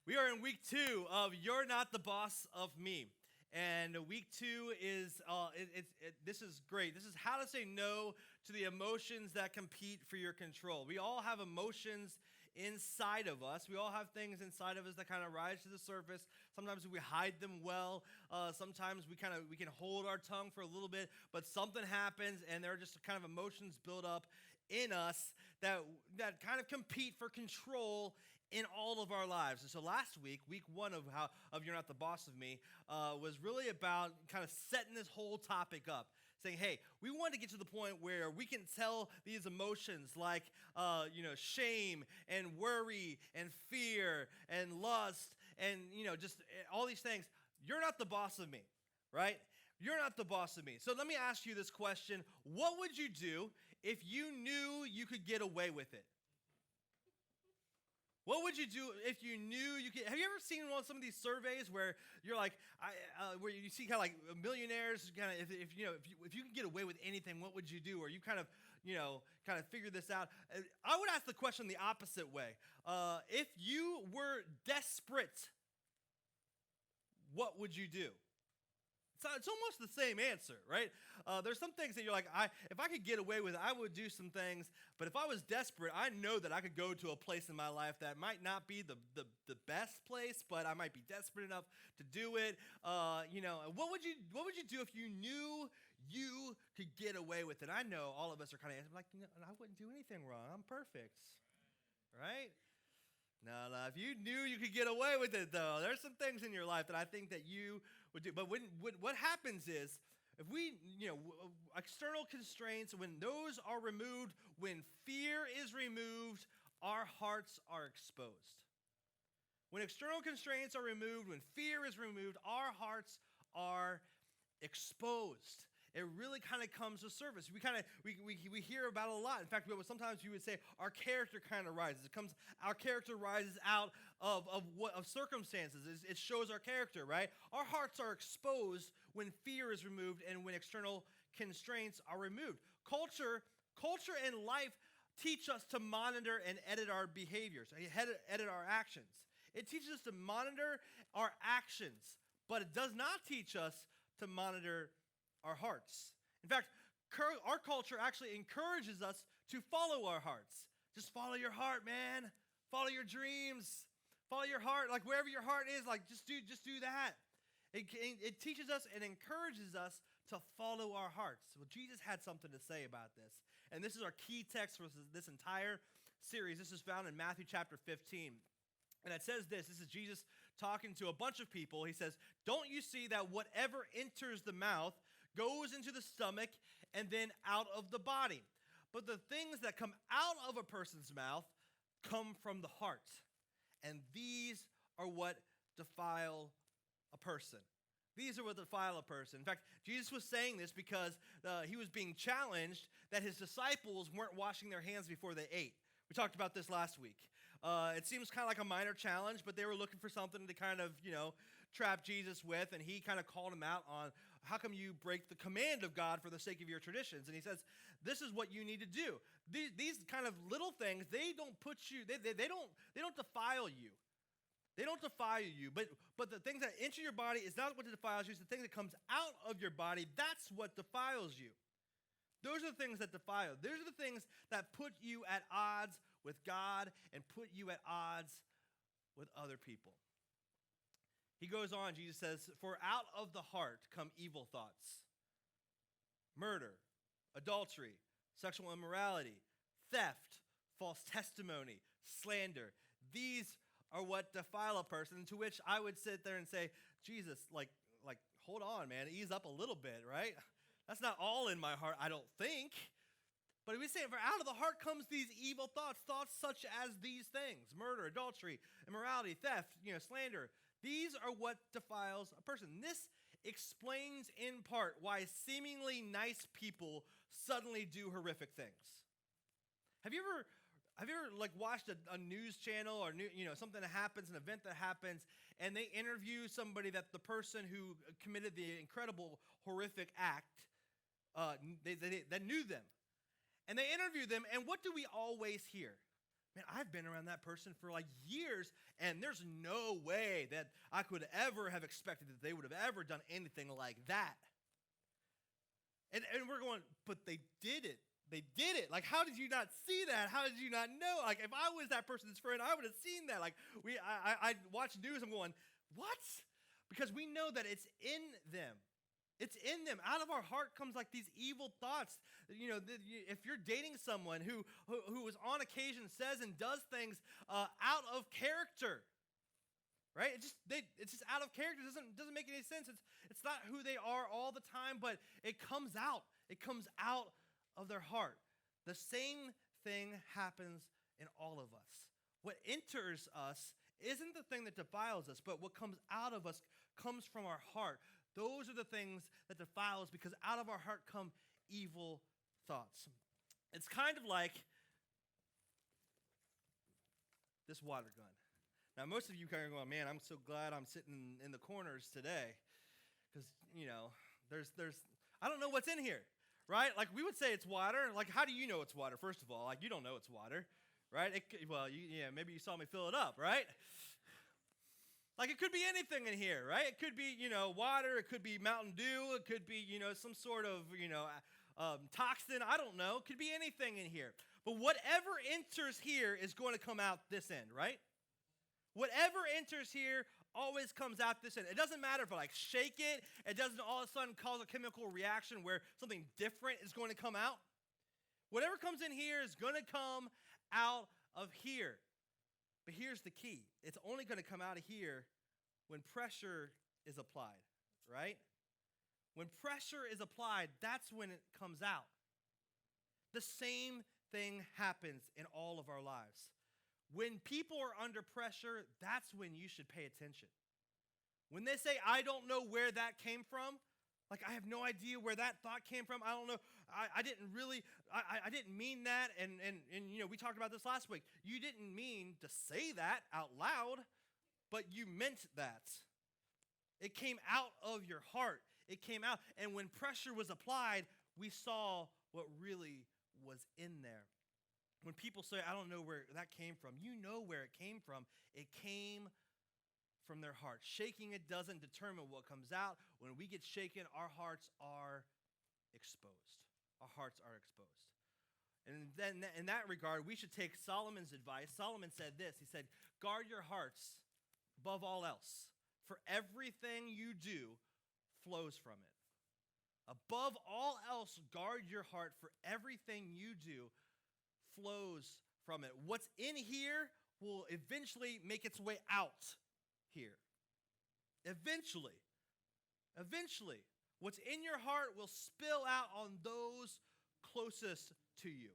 We are in week 2 of You're Not the Boss of Me. And week 2 is, this is great. This is how to say no to the emotions that compete for your control. We all have emotions inside of us. We all have things inside of us that kind of rise to the surface. Sometimes we hide them well. Sometimes we can hold our tongue for a little bit, but something happens and there are just kind of emotions build up in us that kind of compete for control in all of our lives. And so last week 1 of You're Not the Boss of Me, was really about kind of setting this whole topic up, saying, hey, we want to get to the point where we can tell these emotions like, shame and worry and fear and lust and, just all these things. You're not the boss of me, right? You're not the boss of me. So let me ask you this question. What would you do if you knew you could get away with it? What would you do if you knew you could? Have you ever seen some of these surveys where you're like, where you see kind of like millionaires, kind of if you could get away with anything, what would you do? Or you kind of figure this out. I would ask the question the opposite way. If you were desperate, what would you do? It's almost the same answer, right? There's some things that you're like, if I could get away with it, I would do some things. But if I was desperate, I know that I could go to a place in my life that might not be the best place, but I might be desperate enough to do it. What would you do if you knew you could get away with it? I know all of us are kind of like, I wouldn't do anything wrong. I'm perfect, right? No, if you knew you could get away with it, though, there's some things in your life that I think that you would do. But what happens is, if we, external constraints, when those are removed, when fear is removed, our hearts are exposed. When external constraints are removed, when fear is removed, our hearts are exposed. It really kind of comes to surface. We hear about it a lot. In fact, sometimes you would say our character kind of rises. Our character rises out of circumstances. It shows our character, right? Our hearts are exposed when fear is removed and when external constraints are removed. Culture and life teach us to monitor and edit our behaviors, edit our actions. It teaches us to monitor our actions, but it does not teach us to monitor our hearts. In fact, our culture actually encourages us to follow our hearts. Just follow your heart, man. Follow your dreams. Follow your heart. Like wherever your heart is, like just do that. It teaches us and encourages us to follow our hearts. Well, Jesus had something to say about this. And this is our key text for this entire series. This is found in Matthew chapter 15. And it says this is Jesus talking to a bunch of people. He says, don't you see that whatever enters the mouth goes into the stomach and then out of the body? But the things that come out of a person's mouth come from the heart. And these are what defile a person. These are what defile a person. In fact, Jesus was saying this because he was being challenged that his disciples weren't washing their hands before they ate. We talked about this last week. It seems kind of like a minor challenge, but they were looking for something to kind of, trap Jesus with, and he kind of called him out on how come you break the command of God for the sake of your traditions. And he says, this is what you need to do. These kind of little things, they don't put you, they don't defile you. They don't defile you, but the things that enter your body is not what defiles you. It's the thing that comes out of your body, that's what defiles you. Those are the things that defile. Those are the things that put you at odds with God and put you at odds with other people. He goes on, Jesus says, for out of the heart come evil thoughts, murder, adultery, sexual immorality, theft, false testimony, slander. These are what defile a person, to which I would sit there and say, Jesus, like, hold on, man, ease up a little bit, right? That's not all in my heart, I don't think. But we say, for out of the heart comes these evil thoughts such as these things, murder, adultery, immorality, theft, slander. These are what defiles a person. This explains in part why seemingly nice people suddenly do horrific things. Have you ever watched a news channel or something that happens, an event that happens, and they interview somebody that the person who committed the incredible horrific act that knew them, and they interview them, and what do we always hear? Man, I've been around that person for like years, and there's no way that I could ever have expected that they would have ever done anything like that. And we're going, but they did it. They did it. Like, how did you not see that? How did you not know? Like, if I was that person's friend, I would have seen that. Like, I watch news, I'm going, what? Because we know that it's in them. It's in them. Out of our heart comes like these evil thoughts. You know, if you're dating someone who is on occasion says and does things out of character, right? It's just out of character. It doesn't make any sense. It's not who they are all the time, but it comes out. It comes out of their heart. The same thing happens in all of us. What enters us isn't the thing that defiles us, but what comes out of us comes from our heart. Those are the things that defile us, because out of our heart come evil thoughts. It's kind of like this water gun. Now, most of you kind of going, man, I'm so glad I'm sitting in the corners today, because, you know, there's I don't know what's in here, right? Like, we would say it's water. Like, how do you know it's water, first of all? Like, you don't know it's water, right? Maybe you saw me fill it up, right? Like, it could be anything in here, right? It could be, water. It could be Mountain Dew. It could be, some sort of, toxin. I don't know. It could be anything in here. But whatever enters here is going to come out this end, right? Whatever enters here always comes out this end. It doesn't matter if I, shake it. It doesn't all of a sudden cause a chemical reaction where something different is going to come out. Whatever comes in here is going to come out of here. But here's the key. It's only going to come out of here when pressure is applied, right? When pressure is applied, that's when it comes out. The same thing happens in all of our lives. When people are under pressure, that's when you should pay attention. When they say, I don't know where that came from, like, I have no idea where that thought came from. I don't know. I didn't mean that. And we talked about this last week. You didn't mean to say that out loud, but you meant that. It came out of your heart. It came out. And when pressure was applied, we saw what really was in there. When people say, I don't know where that came from, you know where it came from. It came from their heart. Shaking it doesn't determine what comes out. When we get shaken, our hearts are exposed. Our hearts are exposed. And then in that regard, we should take Solomon's advice. Solomon said this. He said, guard your hearts above all else, for everything you do flows from it. Above all else, guard your heart, for everything you do flows from it. What's in here will eventually make its way out here. Eventually, what's in your heart will spill out on those closest to you.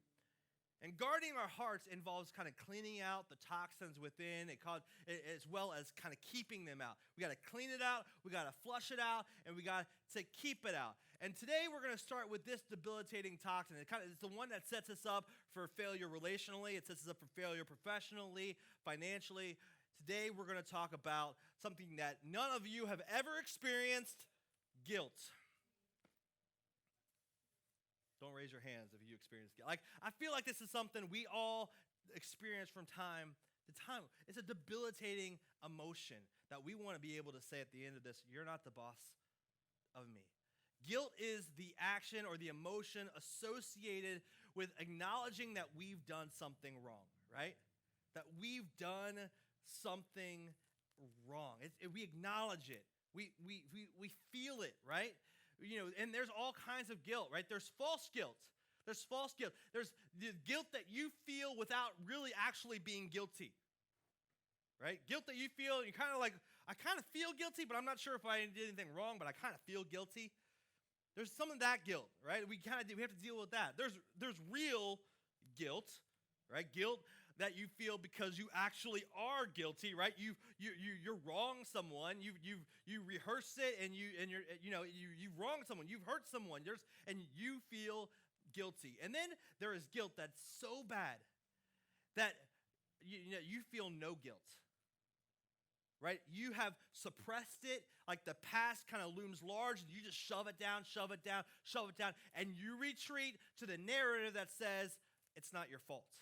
And guarding our hearts involves kind of cleaning out the toxins within, as well as kind of keeping them out. We got to clean it out, we got to flush it out, and we got to keep it out. And today we're going to start with this debilitating toxin. It's the one that sets us up for failure relationally. It sets us up for failure professionally, financially. Today we're going to talk about something that none of you have ever experienced: guilt. Don't raise your hands if you experience guilt. I feel like this is something we all experience from time to time. It's a debilitating emotion that we want to be able to say at the end of this, you're not the boss of me. Guilt is the action or the emotion associated with acknowledging that we've done something wrong, right? That we've done something wrong. We acknowledge it. We feel it, right? And there's all kinds of guilt, right? There's false guilt. There's the guilt that you feel without really actually being guilty, right? Guilt that you feel, you're kind of like, I kind of feel guilty, but I'm not sure if I did anything wrong, but I kind of feel guilty. There's some of that guilt, right? We have to deal with that. There's real guilt, right? Guilt that you feel because you actually are guilty, right? You're wrong someone. You rehearse it, and you wrong someone. You've hurt someone. And you feel guilty. And then there is guilt that's so bad that you feel no guilt, right? You have suppressed it, like the past kind of looms large, and you just shove it down, and you retreat to the narrative that says it's not your fault.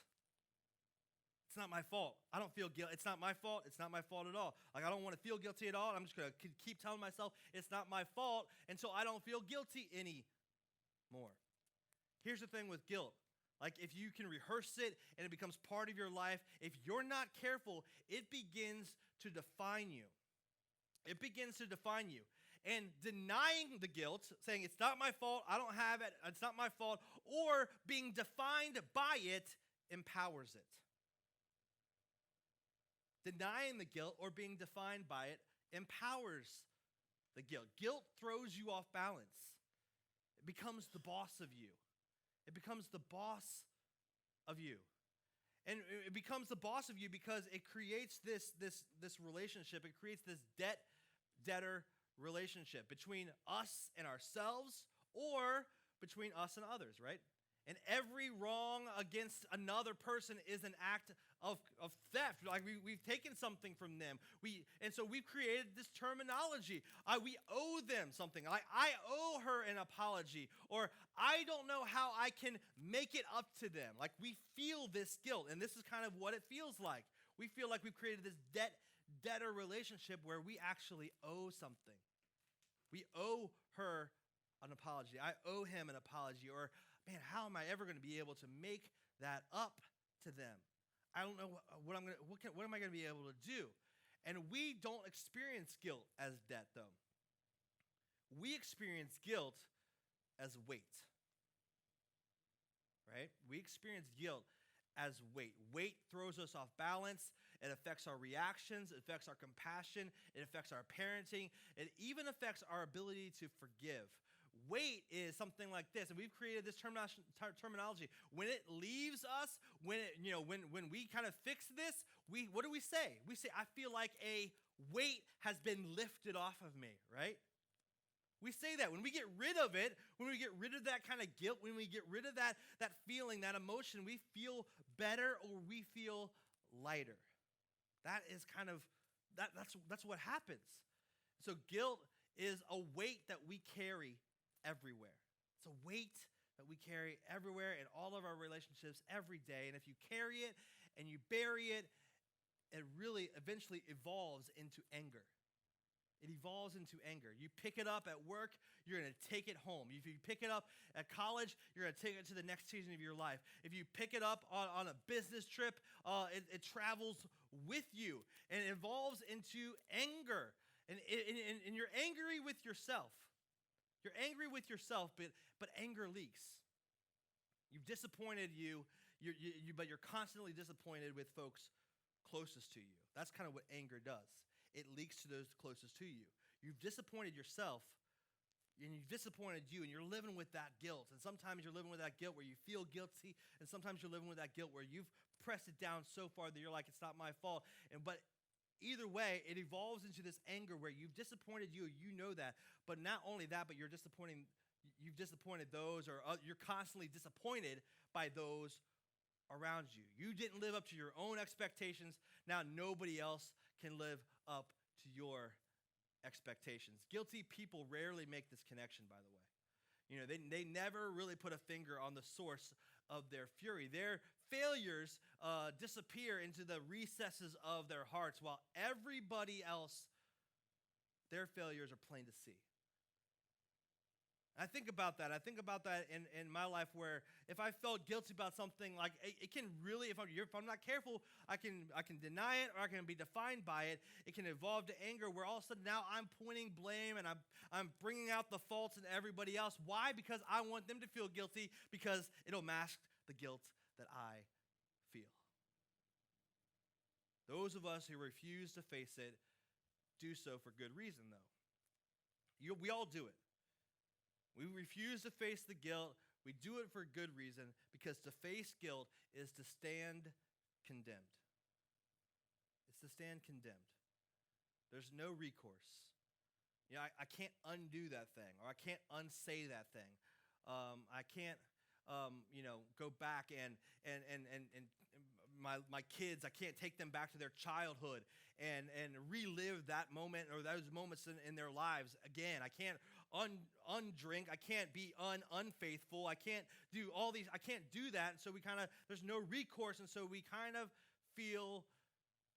it's not my fault. I don't feel guilt. It's not my fault. It's not my fault at all. Like, I don't want to feel guilty at all. I'm just going to keep telling myself it's not my fault until I don't feel guilty anymore. Here's the thing with guilt. Like, if you can rehearse it and it becomes part of your life, if you're not careful, it begins to define you. It begins to define you. And denying the guilt, saying it's not my fault, I don't have it, it's not my fault, or being defined by it empowers it. Denying the guilt or being defined by it empowers the guilt. Guilt throws you off balance. It becomes the boss of you. It becomes the boss of you. And it becomes the boss of you because it creates this relationship. It creates this debtor relationship between us and ourselves or between us and others, right? And every wrong against another person is an act of theft. Like we've taken something from them. And so we've created this terminology. We owe them something. Like, I owe her an apology, or I don't know how I can make it up to them. Like, we feel this guilt, and this is kind of what it feels like. We feel like we've created this debtor relationship where we actually owe something. We owe her an apology. I owe him an apology, or man, how am I ever going to be able to make that up to them? I don't know what am I going to be able to do? And we don't experience guilt as debt, though. We experience guilt as weight, right? We experience guilt as weight. Weight throws us off balance. It affects our reactions. It affects our compassion. It affects our parenting. It even affects our ability to forgive. Weight is something like this, and we've created this terminology. When it leaves us, when we kind of fix this, what do we say? We say, I feel like a weight has been lifted off of me, right? We say that when we get rid of it, when we get rid of that kind of guilt, when we get rid of that feeling, that emotion, we feel better or we feel lighter. That is kind of that's what happens. So guilt is a weight that we carry everywhere. It's a weight that we carry everywhere in all of our relationships every day. And if you carry it and you bury it, it really eventually evolves into anger. It evolves into anger. You pick it up at work, you're going to take it home. If you pick it up at college, you're going to take it to the next season of your life. If you pick it up on a business trip, it travels with you and it evolves into anger. And you're angry with yourself. You're angry with yourself, but anger leaks. You've disappointed but you're constantly disappointed with folks closest to you. That's kind of what anger does. It leaks to those closest to you. You've disappointed yourself, and you've disappointed you, and you're living with that guilt. And sometimes you're living with that guilt where you feel guilty, and sometimes you're living with that guilt where you've pressed it down so far that you're like, it's not my fault. But either way, it evolves into this anger where you've disappointed you know that. But not only that, but you've disappointed those, or you're constantly disappointed by those around you. You didn't live up to your own expectations. Now nobody else can live up to your expectations. Guilty people rarely make this connection, by the way. You know, they never really put a finger on the source of their fury. Their failures disappear into the recesses of their hearts, while everybody else, their failures are plain to see. I think about that. I think about that in my life, where if I felt guilty about something, like it can really, if I'm not careful, I can deny it, or I can be defined by it. It can evolve to anger, where all of a sudden now I'm pointing blame and I'm bringing out the faults in everybody else. Why? Because I want them to feel guilty, because it'll mask the guilt that I feel. Those of us who refuse to face it do so for good reason, though. We all do it. We refuse to face the guilt. We do it for a good reason, because to face guilt is to stand condemned. It's to stand condemned. There's no recourse. You know, I can't undo that thing, or I can't unsay that thing. I can't, go back and my kids, I can't take them back to their childhood and relive that moment or those moments in their lives again. I can't undrink. I can't be unfaithful. I can't do all these. I can't do that. And so there's no recourse. And so we kind of feel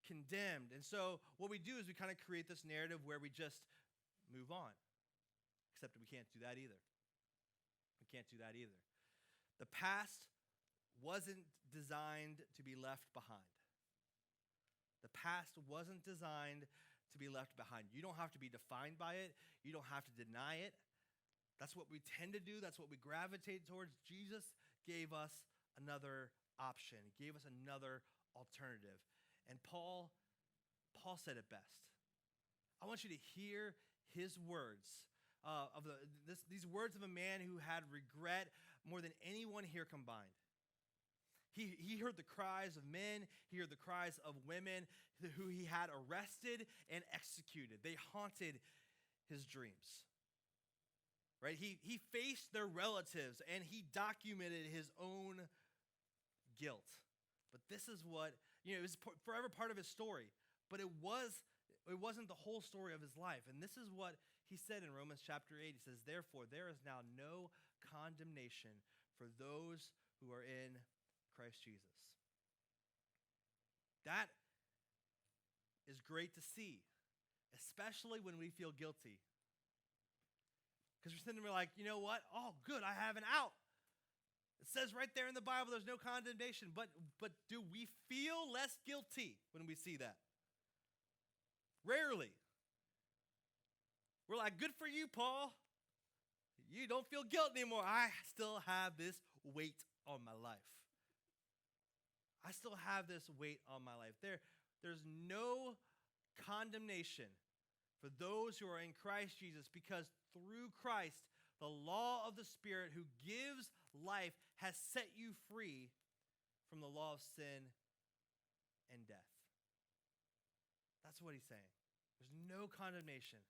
condemned. And so what we do is we kind of create this narrative where we just move on. Except we can't do that either. We can't do that either. The past wasn't designed to be left behind. The past wasn't designed to be left behind. You don't have to be defined by it. You don't have to deny it. That's what we tend to do. That's what we gravitate towards. Jesus gave us another option. He gave us another alternative. And Paul said it best. I want you to hear his words. These words of a man who had regret more than anyone here combined. He heard the cries of men. He heard the cries of women who he had arrested and executed. They haunted his dreams. Right? He faced their relatives and he documented his own guilt. But this is what, it was forever part of his story. But it wasn't the whole story of his life. And this is what he said in Romans chapter 8. He says, therefore, there is now no condemnation for those who are in Christ Jesus. That is great to see, especially when we feel guilty. Because we're sitting there like, you know what? Oh, good, I have an out. It says right there in the Bible there's no condemnation. But do we feel less guilty when we see that? Rarely. We're like, good for you, Paul. You don't feel guilt anymore. I still have this weight on my life. I still have this weight on my life. There's no condemnation for those who are in Christ Jesus, because through Christ, the law of the Spirit who gives life has set you free from the law of sin and death. That's what he's saying. There's no condemnation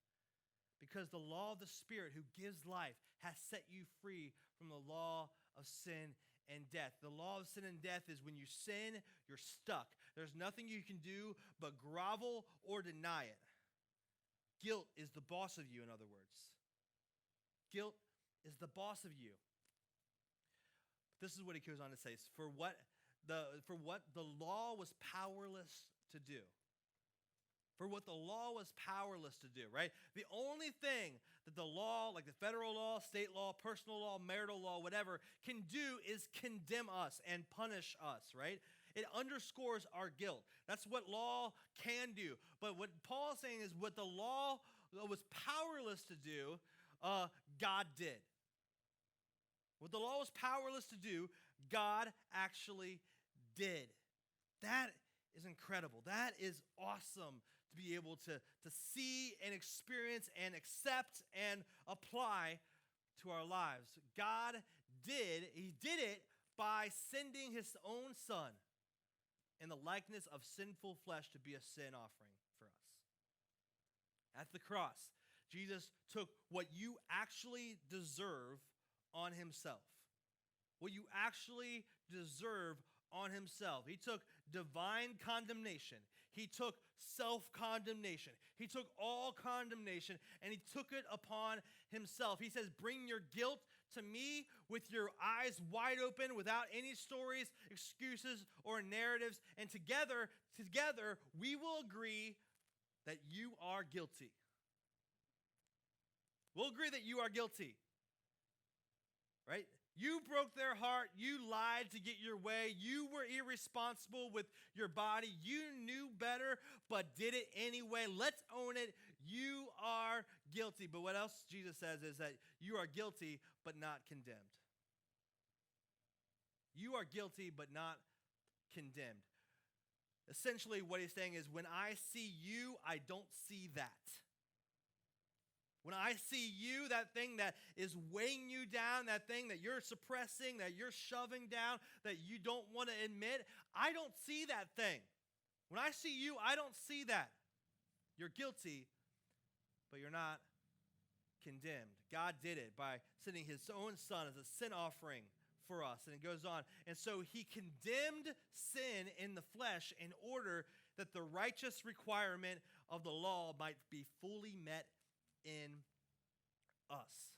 because the law of the Spirit who gives life has set you free from the law of sin and death. The law of sin and death is when you sin, you're stuck. There's nothing you can do but grovel or deny it. Guilt is the boss of you, in other words. Guilt is the boss of you. This is what he goes on to say. For what the law was powerless to do. For what the law was powerless to do, right? The only thing that the law, like the federal law, state law, personal law, marital law, whatever, can do is condemn us and punish us, right? It underscores our guilt. That's what law can do. But what Paul's saying is what the law was powerless to do, God did. What the law was powerless to do, God actually did. That is incredible. That is awesome to be able to see and experience and accept and apply to our lives. He did it by sending his own son in the likeness of sinful flesh to be a sin offering for us. At the cross, Jesus took what you actually deserve on himself. What you actually deserve on himself. He took divine condemnation. He took self-condemnation. He took all condemnation and he took it upon himself. He says, bring your guilt to me with your eyes wide open, without any stories, excuses, or narratives. And together, we will agree that you are guilty. We'll agree that you are guilty. Right? You broke their heart. You lied to get your way. You were irresponsible with your body. You knew better, but did it anyway. Let's own it. You are guilty. But what else Jesus says is that you are guilty, but not condemned. You are guilty, but not condemned. Essentially, what he's saying is, when I see you, I don't see that. When I see you, that thing that is weighing you down, that thing that you're suppressing, that you're shoving down, that you don't want to admit, I don't see that thing. When I see you, I don't see that. You're guilty, but you're not condemned. God did it by sending his own son as a sin offering for us. And it goes on. And so he condemned sin in the flesh in order that the righteous requirement of the law might be fully met in us.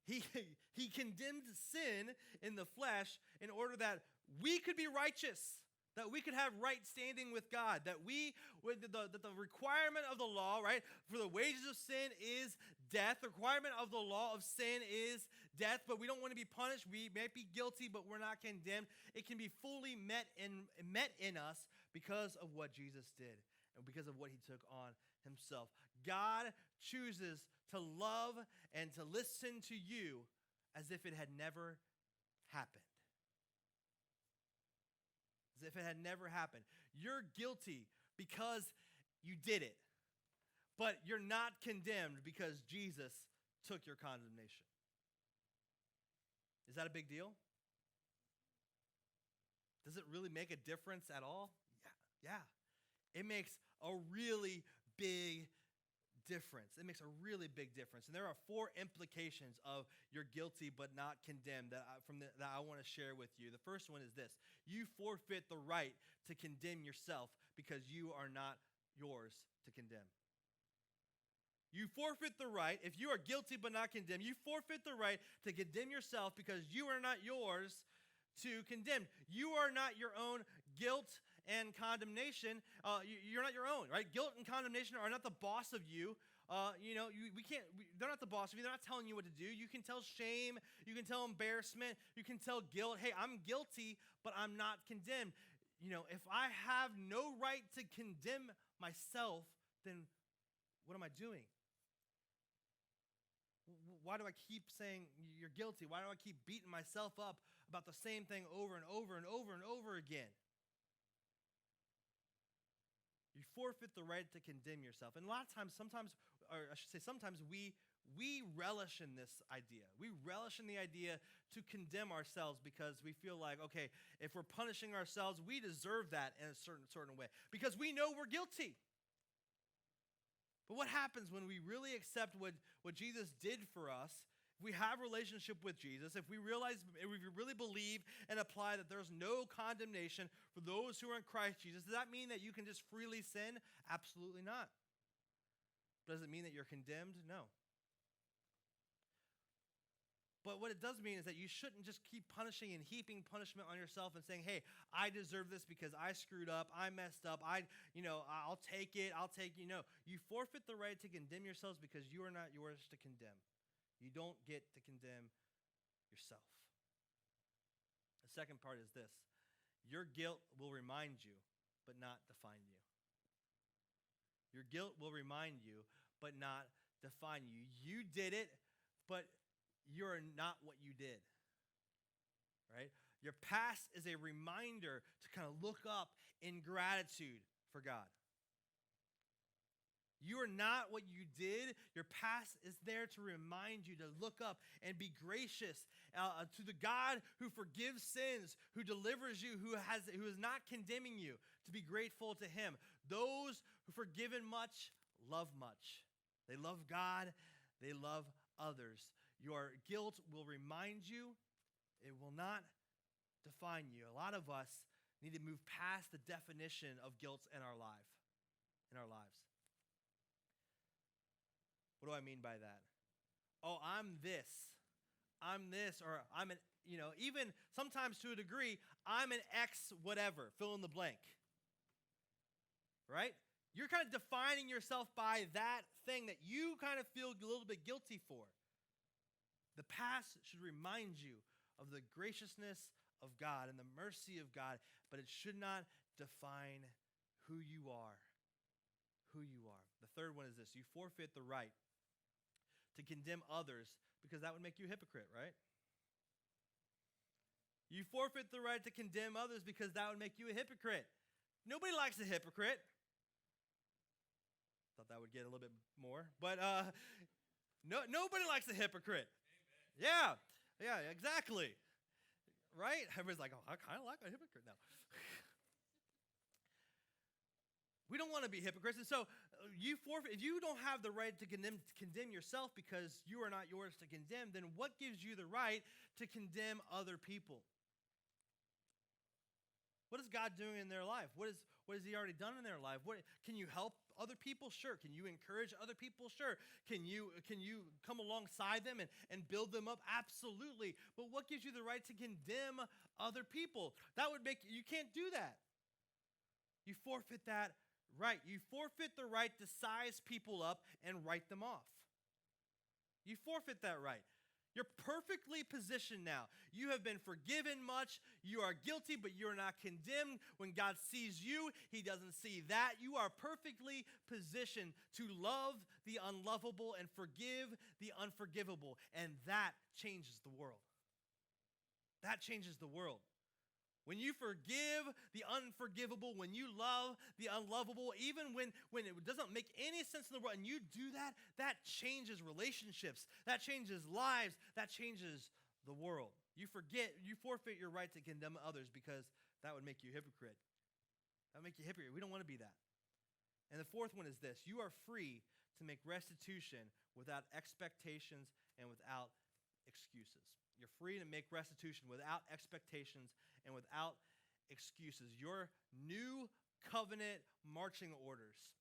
He condemned sin in the flesh in order that we could be righteous, that we could have right standing with God, that the requirement of the law, right, for the wages of sin is death. The requirement of the law of sin is death, but we don't want to be punished. We may be guilty, but we're not condemned. It can be fully met in us because of what Jesus did and because of what he took on himself. God chooses to love and to listen to you as if it had never happened. As if it had never happened. You're guilty because you did it, but you're not condemned because Jesus took your condemnation. Is that a big deal? Does it really make a difference at all? Yeah. It makes a really big difference. It makes a really big difference. And there are 4 implications of you're guilty but not condemned that I want to share with you. The first one is this: you forfeit the right to condemn yourself because you are not yours to condemn. You forfeit the right, if you are guilty but not condemned, you forfeit the right to condemn yourself because you are not yours to condemn. You are not your own guilt and condemnation. You're not your own, right? Guilt and condemnation are not the boss of you. They're not the boss of you. They're not telling you what to do. You can tell shame. You can tell embarrassment. You can tell guilt. Hey, I'm guilty, but I'm not condemned. If I have no right to condemn myself, then what am I doing? Why do I keep saying you're guilty? Why do I keep beating myself up about the same thing over and over and over and over again? You forfeit the right to condemn yourself. And a lot of times, sometimes we relish in this idea. We relish in the idea to condemn ourselves because we feel like, okay, if we're punishing ourselves, we deserve that in a certain way because we know we're guilty. But what happens when we really accept what Jesus did for us? If we have a relationship with Jesus, if we really believe and apply that there's no condemnation for those who are in Christ Jesus, does that mean that you can just freely sin? Absolutely not. Does it mean that you're condemned? No. But what it does mean is that you shouldn't just keep punishing and heaping punishment on yourself and saying, hey, I deserve this because I screwed up, I messed up, I'll take it. No, you forfeit the right to condemn yourselves because you are not yours to condemn. You don't get to condemn yourself. The second part is this: your guilt will remind you, but not define you. Your guilt will remind you, but not define you. You did it, but you're not what you did, right? Your past is a reminder to kind of look up in gratitude for God. You are not what you did. Your past is there to remind you to look up and be gracious to the God who forgives sins, who delivers you, who is not condemning you, to be grateful to him. Those who forgiven much love much. They love God. They love others. Your guilt will remind you. It will not define you. A lot of us need to move past the definition of guilt in our lives. What do I mean by that? Oh, I'm this, or I'm an, even sometimes to a degree, I'm an X whatever, fill in the blank. Right? You're kind of defining yourself by that thing that you kind of feel a little bit guilty for. The past should remind you of the graciousness of God and the mercy of God, but it should not define who you are. The third one is this: you forfeit the right to condemn others because that would make you a hypocrite, right? You forfeit the right to condemn others because that would make you a hypocrite. Nobody likes a hypocrite. Thought that would get a little bit more, but nobody likes a hypocrite. Amen. Yeah, exactly. Right? Everybody's like, oh, I kind of like a hypocrite now. We don't want to be hypocrites. And so if you don't have the right to condemn yourself because you are not yours to condemn, then what gives you the right to condemn other people? What is God doing in their life? What has he already done in their life? Can you help other people? Sure. Can you encourage other people? Sure. Can you come alongside them and build them up? Absolutely. But what gives you the right to condemn other people? You can't do that. You forfeit that right. You forfeit the right to size people up and write them off. You forfeit that right. You're perfectly positioned now. You have been forgiven much. You are guilty, but you're not condemned. When God sees you, he doesn't see that. You are perfectly positioned to love the unlovable and forgive the unforgivable. And that changes the world. That changes the world. When you forgive the unforgivable, when you love the unlovable, even when it doesn't make any sense in the world, and you do that, that changes relationships, that changes lives, that changes the world. You forfeit your right to condemn others because that would make you a hypocrite. That would make you a hypocrite. We don't want to be that. And the fourth one is this: you are free to make restitution without expectations and without excuses. You're free to make restitution without expectations and without excuses. Your new covenant marching orders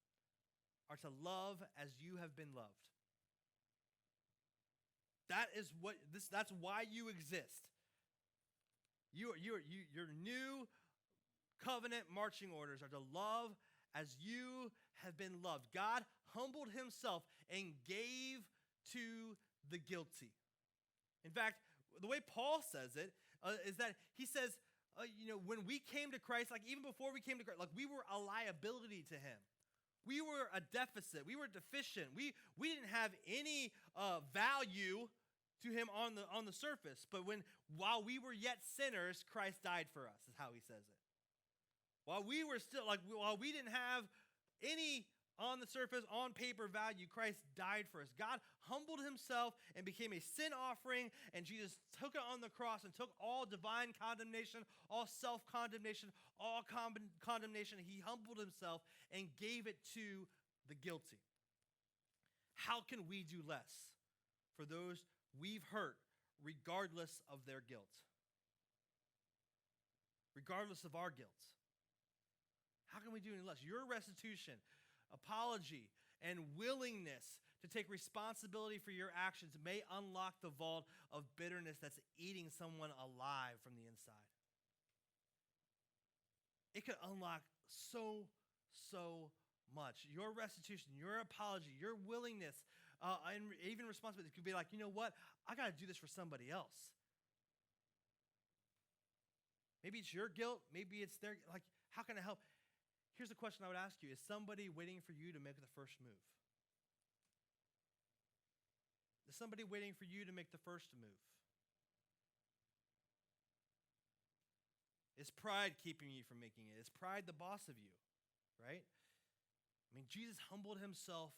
are to love as you have been loved. That's why you exist. Your new covenant marching orders are to love as you have been loved. God humbled himself and gave to the guilty. In fact, the way Paul says it is that he says, when we came to Christ, like even before we came to Christ, like we were a liability to him. We were a deficit. We were deficient. We didn't have any value to him on the surface. But while we were yet sinners, Christ died for us, is how he says it. While we didn't have any on the surface, on paper value, Christ died for us. God humbled himself and became a sin offering, and Jesus took it on the cross and took all divine condemnation, all self-condemnation, all condemnation. He humbled himself and gave it to the guilty. How can we do less for those we've hurt, regardless of their guilt? Regardless of our guilt. How can we do any less? Your restitution, apology, and willingness to take responsibility for your actions may unlock the vault of bitterness that's eating someone alive from the inside. It could unlock so much. Your restitution, your apology, your willingness, and even responsibility could be like, you know what? I got to do this for somebody else. Maybe it's your guilt. Maybe it's their, like, how can I help? Here's the question I would ask you. Is somebody waiting for you to make the first move? Is somebody waiting for you to make the first move? Is pride keeping you from making it? Is pride the boss of you? Right? I mean, Jesus humbled himself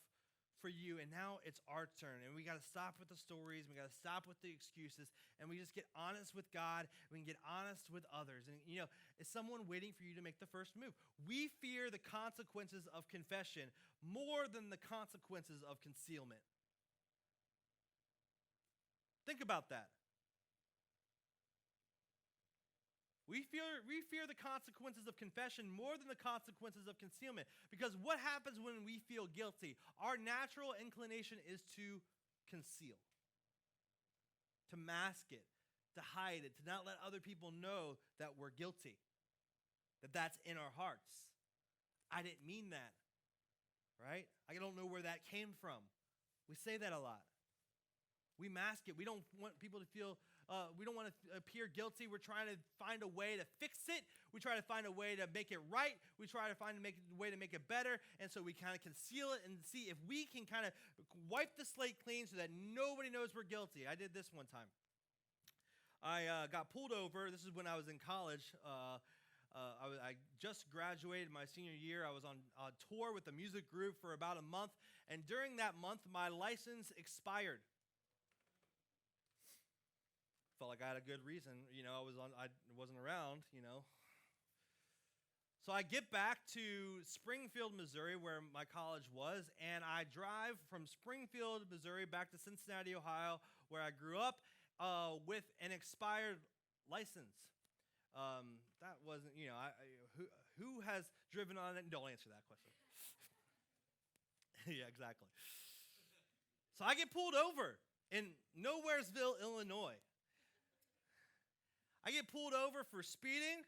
for you, and now it's our turn. And we got to stop with the stories. We got to stop with the excuses. And we just get honest with God. We can get honest with others. And, is someone waiting for you to make the first move? We fear the consequences of confession more than the consequences of concealment. Think about that. We fear the consequences of confession more than the consequences of concealment. Because what happens when we feel guilty? Our natural inclination is to conceal, to mask it, to hide it, to not let other people know that we're guilty, that that's in our hearts. I didn't mean that, right? I don't know where that came from. We say that a lot. We mask it. We don't want people to feel, we don't want to appear guilty. We're trying to find a way to fix it. We try to find a way to make it right. We try to find a way to make it better. And so we kind of conceal it and see if we can kind of wipe the slate clean so that nobody knows we're guilty. I did this one time. I got pulled over. This is when I was in college. I just graduated my senior year. I was on a tour with a music group for about a month. And during that month, my license expired. Felt like I had a good reason, I wasn't around, So I get back to Springfield, Missouri, where my college was, and I drive from Springfield, Missouri, back to Cincinnati, Ohio, where I grew up, with an expired license. That wasn't, who has driven on it? Don't answer that question. Yeah, exactly. So I get pulled over in Nowheresville, Illinois. I get pulled over for speeding,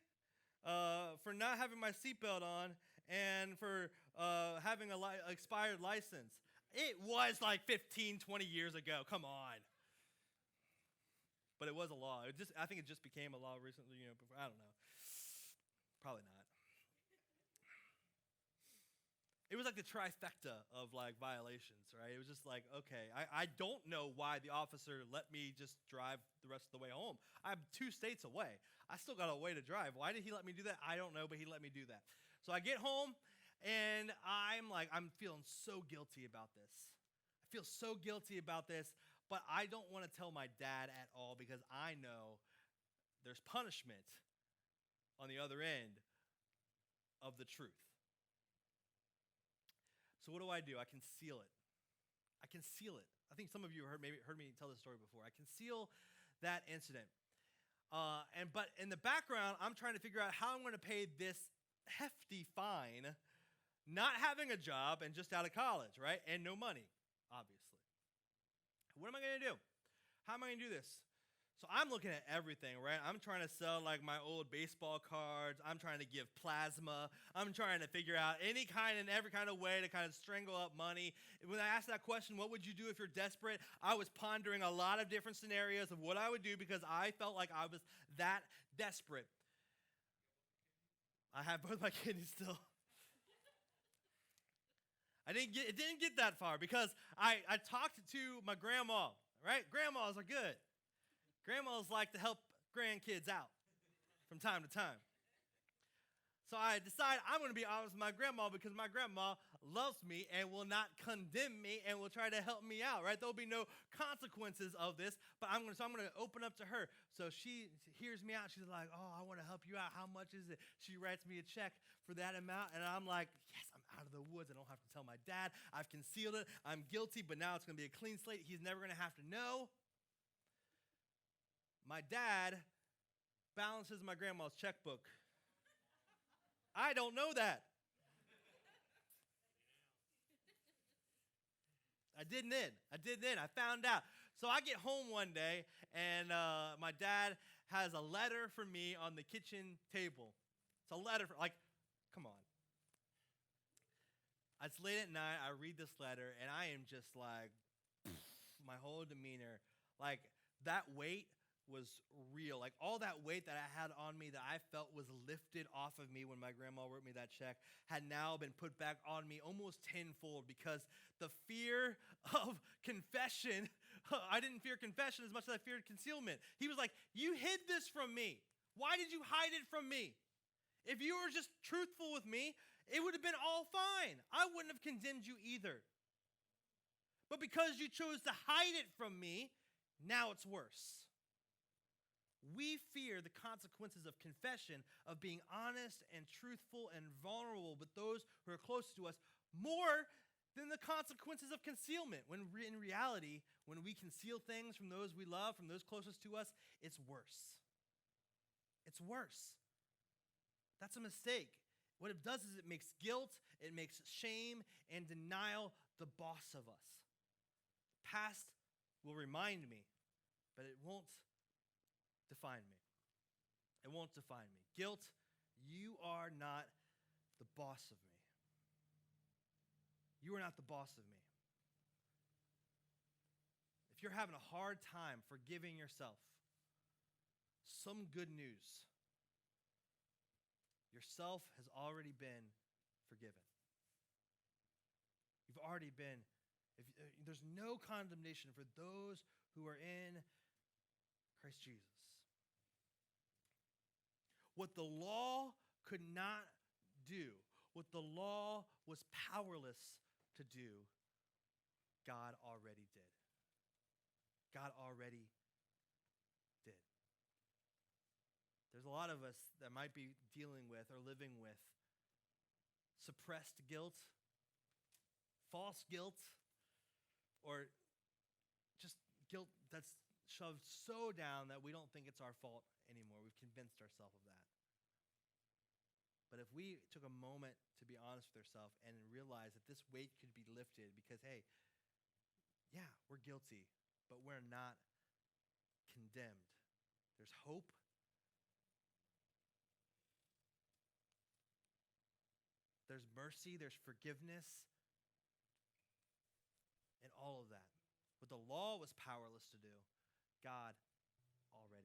for not having my seatbelt on, and for having a expired license. It was like 15, 20 years ago. Come on. But it was a law. I think it just became a law recently, before, I don't know. Probably not. It was like the trifecta of like violations, right? It was just like, okay, I don't know why the officer let me just drive the rest of the way home. I'm 2 states away. I still got a way to drive. Why did he let me do that? I don't know, but he let me do that. So I get home, and I'm feeling so guilty about this. I feel so guilty about this, but I don't want to tell my dad at all because I know there's punishment on the other end of the truth. So what do? I conceal it. I conceal it. I think some of you heard me tell this story before. I conceal that incident. But in the background, I'm trying to figure out how I'm going to pay this hefty fine, not having a job and just out of college, right? And no money, obviously. What am I going to do? How am I going to do this? So I'm looking at everything, right? I'm trying to sell like my old baseball cards. I'm trying to give plasma. I'm trying to figure out any kind and every kind of way to kind of strangle up money. When I asked that question, what would you do if you're desperate? I was pondering a lot of different scenarios of what I would do because I felt like I was that desperate. I have both my kidneys still. It didn't get that far because I talked to my grandma, right? Grandmas are good. Grandmas like to help grandkids out from time to time. So I decided I'm going to be honest with my grandma because my grandma loves me and will not condemn me and will try to help me out, right? There'll be no consequences of this, but I'm going to open up to her. So she hears me out. She's like, oh, I want to help you out. How much is it? She writes me a check for that amount, and I'm like, yes, I'm out of the woods. I don't have to tell my dad. I've concealed it. I'm guilty, but now it's going to be a clean slate. He's never going to have to know. My dad balances my grandma's checkbook. I don't know that. I didn't. I found out. So I get home one day, and my dad has a letter for me on the kitchen table. It's a letter come on. It's late at night. I read this letter, and I am just like, my whole demeanor, like that weight was real. Like all that weight that I had on me that I felt was lifted off of me when my grandma wrote me that check had now been put back on me almost tenfold because the fear of confession, I didn't fear confession as much as I feared concealment. He was like, you hid this from me. Why did you hide it from me? If you were just truthful with me, it would have been all fine. I wouldn't have condemned you either. But because you chose to hide it from me, now it's worse. We fear the consequences of confession, of being honest and truthful and vulnerable with those who are close to us more than the consequences of concealment. When in reality, when we conceal things from those we love, from those closest to us, it's worse. It's worse. That's a mistake. What it does is it makes guilt, it makes shame and denial the boss of us. Past will remind me, but it won't define me. It won't define me. Guilt, you are not the boss of me. You are not the boss of me. If you're having a hard time forgiving yourself, some good news. Yourself has already been forgiven. You've already been. There's no condemnation for those who are in Christ Jesus. What the law could not do, what the law was powerless to do, God already did. God already did. There's a lot of us that might be dealing with or living with suppressed guilt, false guilt, or just guilt that's shoved so down that we don't think it's our fault anymore. We've convinced ourselves of that. But if we took a moment to be honest with ourselves and realize that this weight could be lifted because, hey, yeah, we're guilty, but we're not condemned. There's hope. There's mercy, there's forgiveness, and all of that. What the law was powerless to do, God already